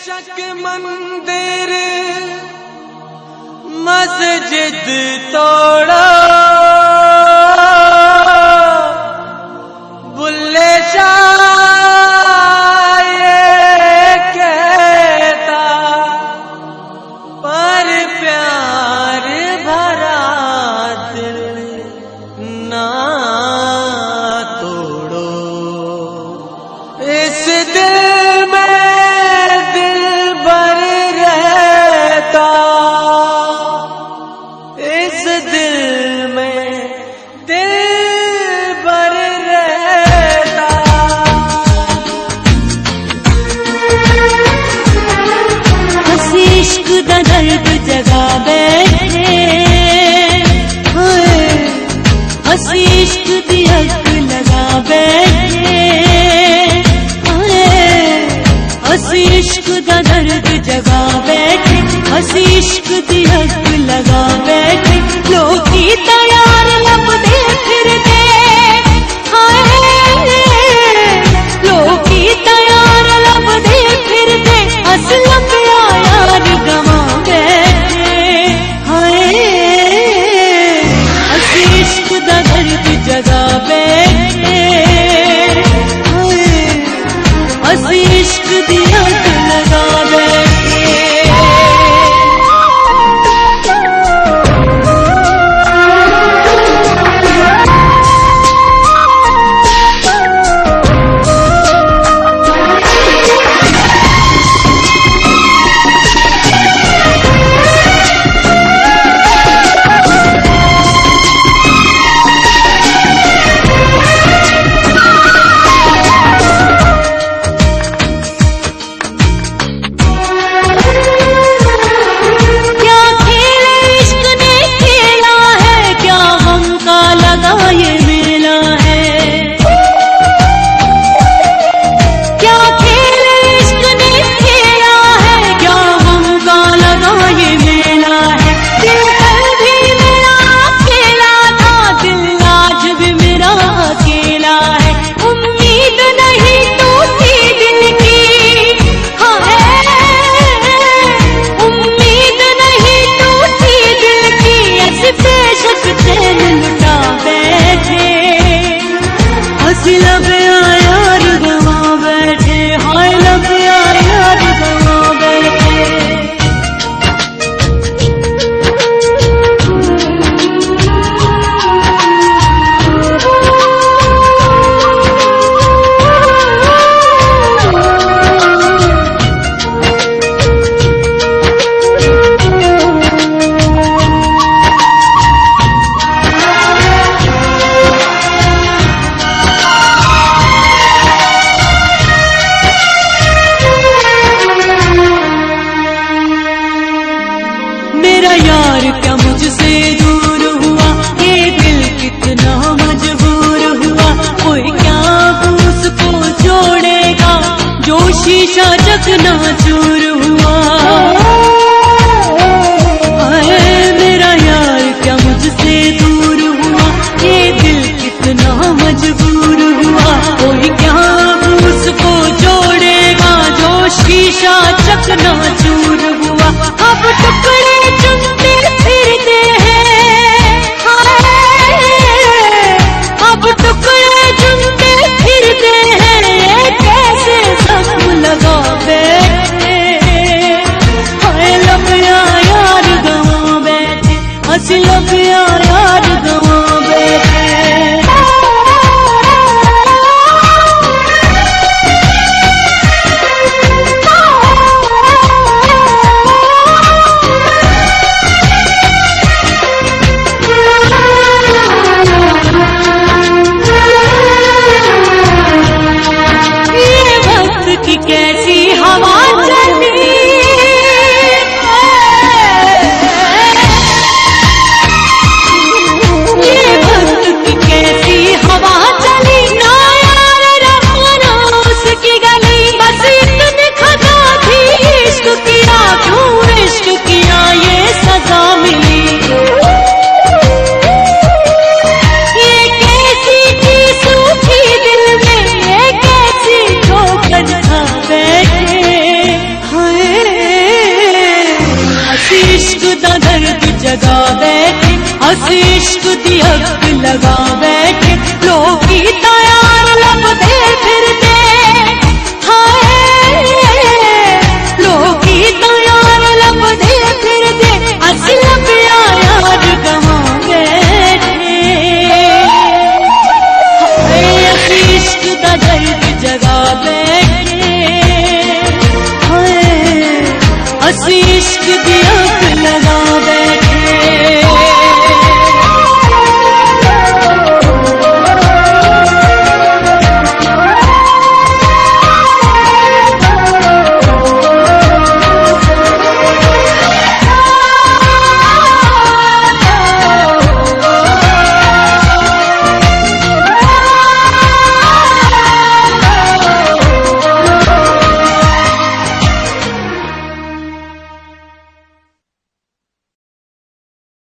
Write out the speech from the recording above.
बेशक मंदिर मस्जिद तोड़ा, बुल्ले शाह ये कहता, पर प्यार भरा दिल ना तोड़ो। इस दिल में दिल भर रहता, इस दिल में दिल भर रहता। हसी इश्क दा दर्द जगा बैठे, हसी इश्क दी अग लगा बैठे, हसी इश्क दा दर्द जगा बैठे, हसी इश्क दी अग लगा बैठे। लोग की तैयार लपदे फिरदे, लोग की तैयार लपदे फिरदे, असलम यार गवा बैठे। हसी इश्क दा दर्द जगा बैठे, हसी इश्क दी अग लगा बैठे। यार क्या मुझसे दूर हुआ, ये दिल कितना मजबूर हुआ। कोई क्या उसको जोड़ेगा जो शीशा चकनाचूर हुआ। मेरा यार क्या मुझसे दूर हुआ, ये दिल कितना मजबूर हुआ। कोई क्या उसको जोड़ेगा जो शीशा चकनाचूर हुआ। अब टुकड़े चुनते फिरते हैं, अब टुकड़े चुनते फिरते हैं, ये कैसे जख्म लगा बैठे। अग लगा बैठे, लोग की तैयार लपदे फिरदे, हाय लोग की तैयार लपदे फिरदे, असी लभया यार गवा बैठे, हाय असी इश्क दा दर्द जगा बैठे, हाय असी इश्क दिया